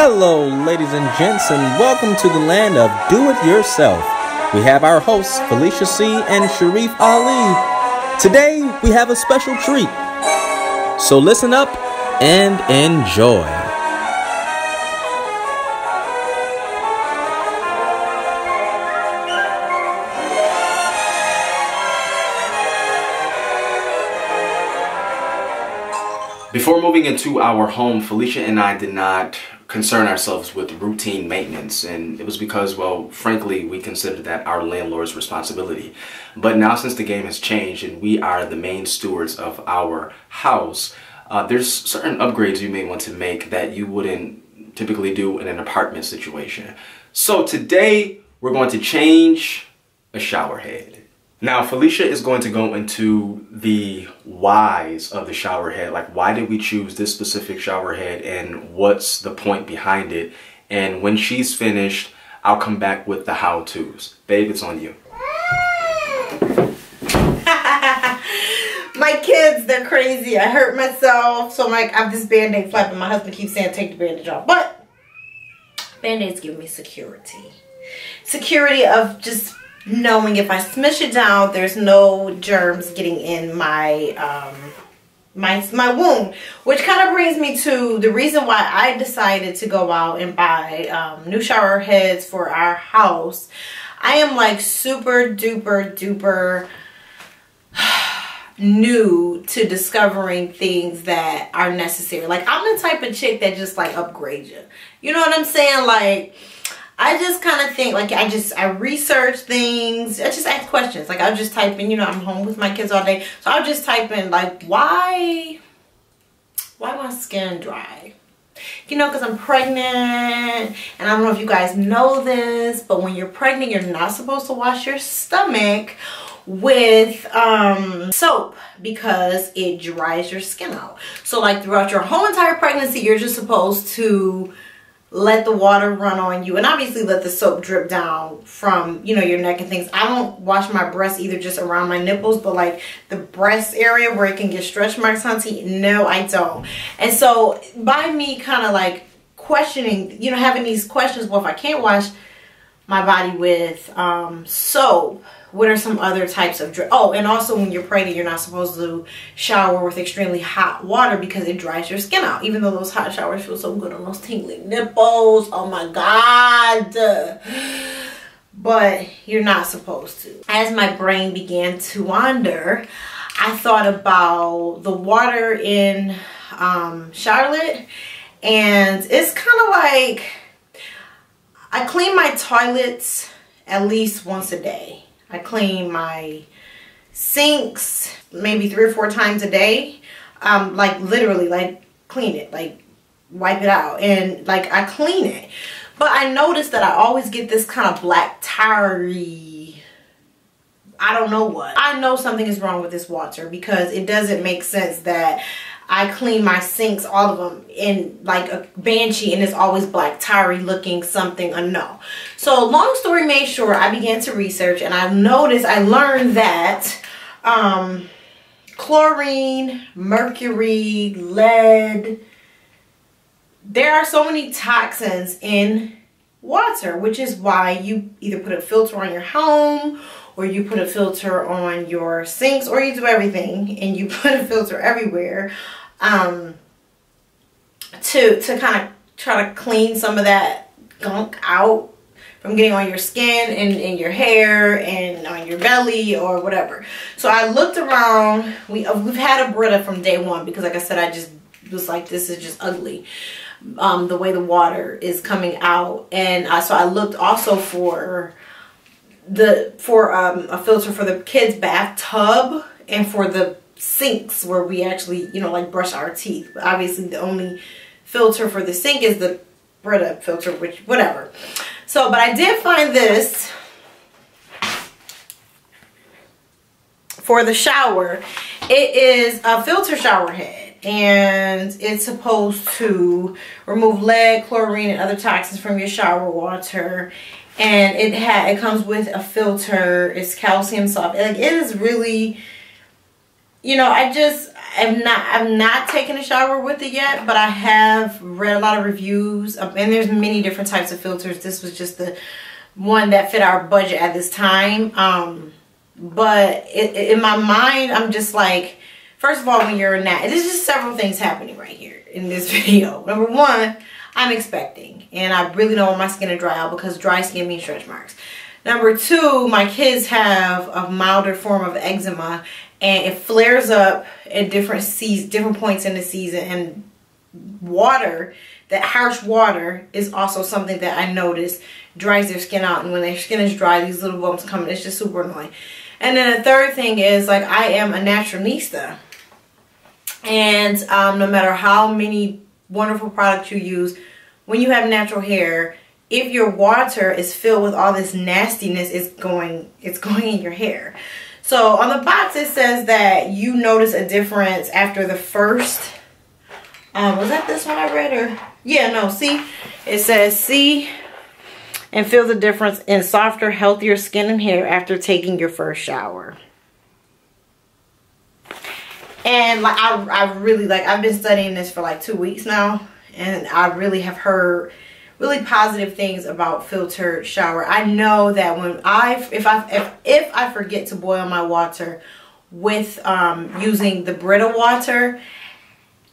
Hello, ladies and gents, and welcome to the land of do-it-yourself. We have our hosts, Felicia C. and Sharif Ali. Today, we have a special treat. So listen up and enjoy. Before moving into our home, Felicia and I did not concern ourselves with routine maintenance, and it was because, well, frankly, we considered that our landlord's responsibility. But now, since the game has changed and we are the main stewards of our house, there's certain upgrades you may want to make that you wouldn't typically do in an apartment situation. So today, we're going to change a shower head. Now, Felicia is going to go into the whys of the shower head. Like, why did we choose this specific shower head and what's the point behind it? And when she's finished, I'll come back with the how-tos. Babe, it's on you. My kids, they're crazy. I hurt myself. So I'm like, I have this Band-Aid flap and my husband keeps saying, take the Band-Aid off. But Band-Aids give me security. Security of just knowing if I smush it down, there's no germs getting in my my wound. Which kind of brings me to the reason why I decided to go out and buy new shower heads for our house. I am like super duper duper new to discovering things that are necessary. Like, I'm the type of chick that just like upgrade you. You know what I'm saying? Like, I just kind of think, like, I research things. I just ask questions. Like, I'll just type in, you know, I'm home with my kids all day. So I'll just type in, like, why my skin dry? You know, because I'm pregnant. And I don't know if you guys know this, but when you're pregnant, you're not supposed to wash your stomach with soap because it dries your skin out. So, like, throughout your whole entire pregnancy, you're just supposed to let the water run on you and obviously let the soap drip down from, you know, your neck and things. I don't wash my breasts either, just around my nipples, but like the breast area where it can get stretch marks, hunty, no, I don't. And so by me kind of like questioning, you know, having these questions, well, if I can't wash my body with soap, what are some other types of oh, and also when you're pregnant, you're not supposed to shower with extremely hot water because it dries your skin out, even though those hot showers feel so good on those tingly nipples. Oh my God. But you're not supposed to. As my brain began to wander, I thought about the water in Charlotte, and it's kind of like, I clean my toilets at least once a day. I clean my sinks maybe 3 or 4 times a day. Like literally, like clean it, like wipe it out, and like I clean it. But I noticed that I always get this kind of black tarry, I don't know what. I know something is wrong with this water because it doesn't make sense that I clean my sinks, all of them, in like a banshee, and it's always black tarry looking something, no. So long story made short, I began to research, and I learned that chlorine, mercury, lead, there are so many toxins in water, which is why you either put a filter on your home, or you put a filter on your sinks, or you do everything and you put a filter everywhere to kind of try to clean some of that gunk out from getting on your skin and in your hair and on your belly or whatever. So I looked around. We've had a Brita from day one because, like I said, I just was like, this is just ugly, the way the water is coming out. And so I looked also for a filter for the kids' bathtub and for the sinks where we actually, you know, like brush our teeth. But obviously the only filter for the sink is the Brita filter, which whatever. So, but I did find this for the shower. It is a filter shower head, and it's supposed to remove lead, chlorine, and other toxins from your shower water. And it comes with a filter. It's calcium soft. Like, it is really, you know, I've not taken a shower with it yet, but I have read a lot of reviews, and there's many different types of filters. This was just the one that fit our budget at this time. But in my mind, I'm just like, first of all, when you're in that, there's just several things happening right here in this video. Number one, I'm expecting, and I really don't want my skin to dry out because dry skin means stretch marks. Number two, my kids have a milder form of eczema, and it flares up at different points in the season. And water, that harsh water, is also something that I notice dries their skin out. And when their skin is dry, these little bumps come in. It's just super annoying. And then the third thing is, like, I am a naturalista. And no matter how many wonderful products you use, when you have natural hair, if your water is filled with all this nastiness, it's going in your hair. So on the box it says that you notice a difference after the first, was that this one I read, or? Yeah, no, see? It says, see and feel the difference in softer, healthier skin and hair after taking your first shower. And like, I really, like, I've been studying this for like 2 weeks now, and I really have heard really positive things about filtered shower. I know that when if I forget to boil my water with using the Brita water,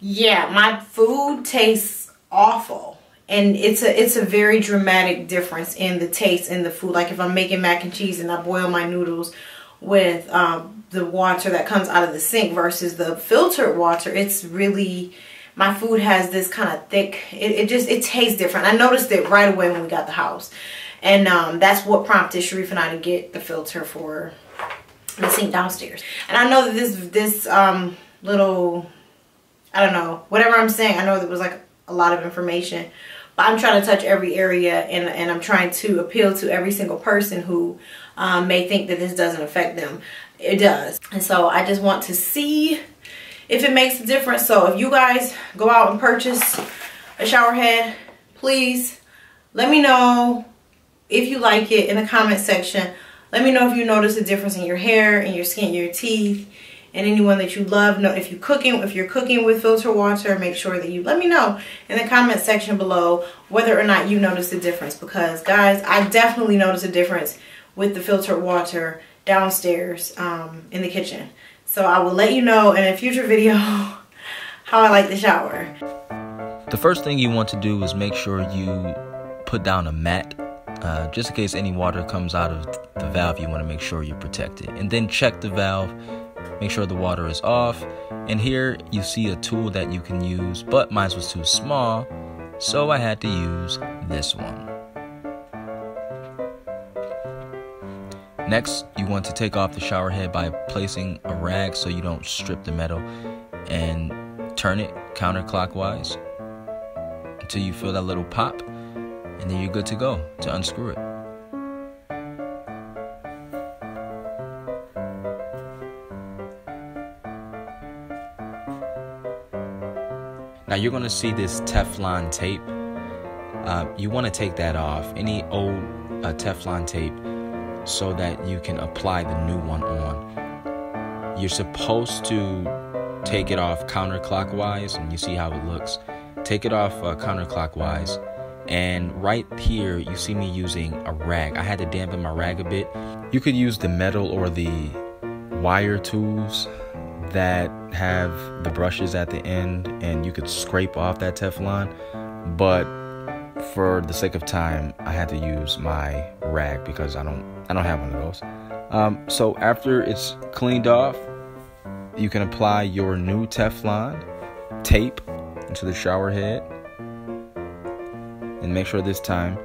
yeah, my food tastes awful. And it's a very dramatic difference in the taste in the food. Like if I'm making mac and cheese and I boil my noodles with the water that comes out of the sink versus the filtered water, it's really, my food has this kind of thick, it tastes different. I noticed it right away when we got the house. And that's what prompted Sharif and I to get the filter for the sink downstairs. And I know that this little, I don't know, whatever I'm saying, I know there was like a lot of information. But I'm trying to touch every area, and I'm trying to appeal to every single person who may think that this doesn't affect them. It does. And so I just want to see if it makes a difference. So if you guys go out and purchase a shower head, please let me know if you like it in the comment section. Let me know if you notice a difference in your hair, in your skin, your teeth, and anyone that you love. Know if you're cooking with filtered water, make sure that you let me know in the comment section below whether or not you notice a difference. Because guys, I definitely notice a difference with the filtered water downstairs in the kitchen. So I will let you know in a future video how I like the shower. The first thing you want to do is make sure you put down a mat. Just in case any water comes out of the valve, you want to make sure you protect it. And then check the valve, make sure the water is off. And here you see a tool that you can use, but mine was too small, so I had to use this one. Next, you want to take off the shower head by placing a rag so you don't strip the metal, and turn it counterclockwise until you feel that little pop, and then you're good to go to unscrew it. Now you're going to see this Teflon tape. You want to take that off, any old Teflon tape, so that you can apply the new one on. You're supposed to take it off counterclockwise, and you see how it looks. Take it off counterclockwise, and right here you see me using a rag. I had to dampen my rag a bit. You could use the metal or the wire tools that have the brushes at the end, and you could scrape off that Teflon, but for the sake of time I had to use my rag because I don't have one of those. So after it's cleaned off, you can apply your new Teflon tape into the shower head, and make sure this time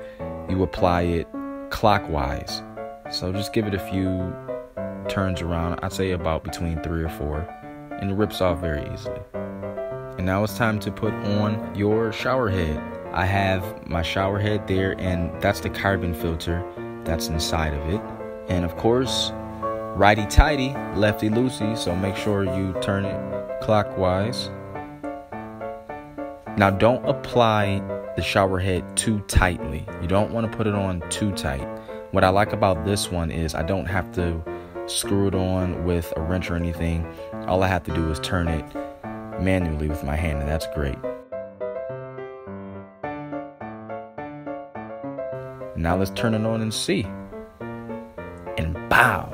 you apply it clockwise. So just give it a few turns around, I'd say about between 3 or 4, and it rips off very easily. And now it's time to put on your shower head. I have my shower head there, and that's the carbon filter that's inside of it. And of course, righty-tighty, lefty-loosey, so make sure you turn it clockwise. Now don't apply the shower head too tightly. You don't want to put it on too tight. What I like about this one is I don't have to screw it on with a wrench or anything. All I have to do is turn it manually with my hand, and that's great. Now let's turn it on and see. And bow.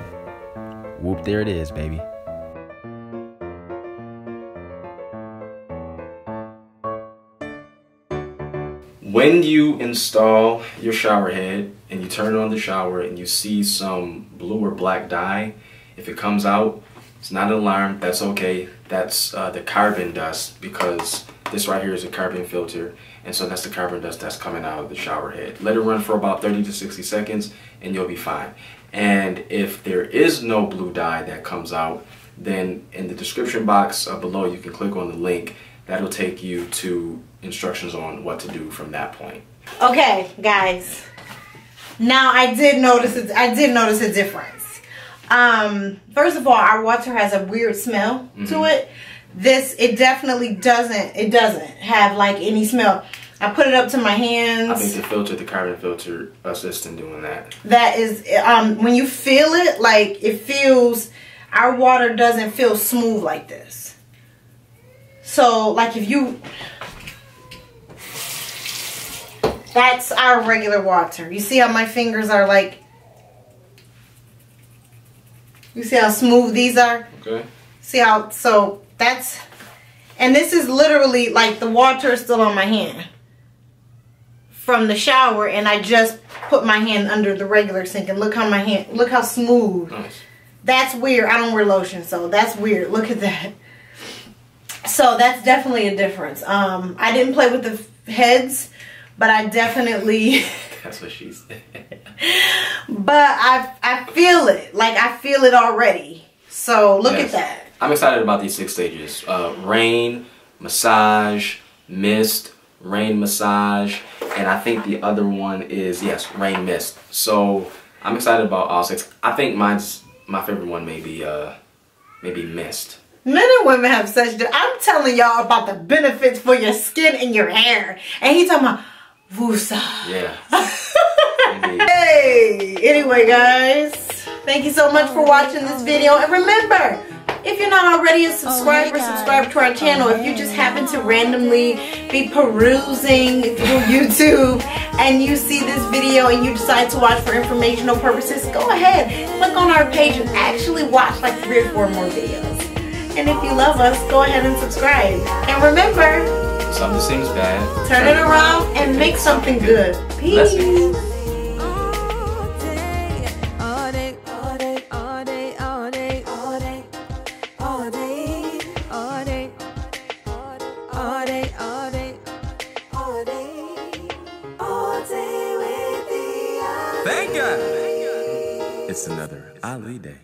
Whoop, there it is, baby. When you install your shower head and you turn on the shower and you see some blue or black dye, if it comes out, it's not an alarm. That's okay. That's the carbon dust, because this right here is a carbon filter, and so that's the carbon dust that's coming out of the shower head. Let it run for about 30 to 60 seconds and you'll be fine. And if there is no blue dye that comes out, then in the description box below you can click on the link. That'll take you to instructions on what to do from that point. Okay, guys. Now I did notice a difference. First of all, our water has a weird smell to it. It definitely doesn't have like any smell. I put it up to my hands. I think the carbon filter assists in doing that. That is, when you feel it, like it feels, our water doesn't feel smooth like this. So, like if you, that's our regular water. You see how my fingers are like, you see how smooth these are? Okay. See how, so that's, and this is literally like the water is still on my hand from the shower, and I just put my hand under the regular sink, and look how my hand, look how smooth. Nice. That's weird. I don't wear lotion, so that's weird. Look at that. So that's definitely a difference. I didn't play with the heads, but I definitely. That's what she said. But I feel it. Like I feel it already. So look at that. I'm excited about these 6 stages. Rain, massage, mist, rain, massage, and I think the other one is, yes, rain, mist. So I'm excited about all 6. I think my favorite one may be mist. Men and women have such, I'm telling y'all about the benefits for your skin and your hair. And he talking about Vusa. Yeah. Hey, anyway guys, thank you so much for watching this video. And remember, if you're not already a subscriber, subscribe to our channel. If you just happen to randomly be perusing through YouTube and you see this video and you decide to watch for informational purposes, go ahead, click on our page and actually watch like 3 or 4 more videos. And if you love us, go ahead and subscribe. And remember, something seems bad, turn it around and make something good. Peace. Thank God. It's another Ali day.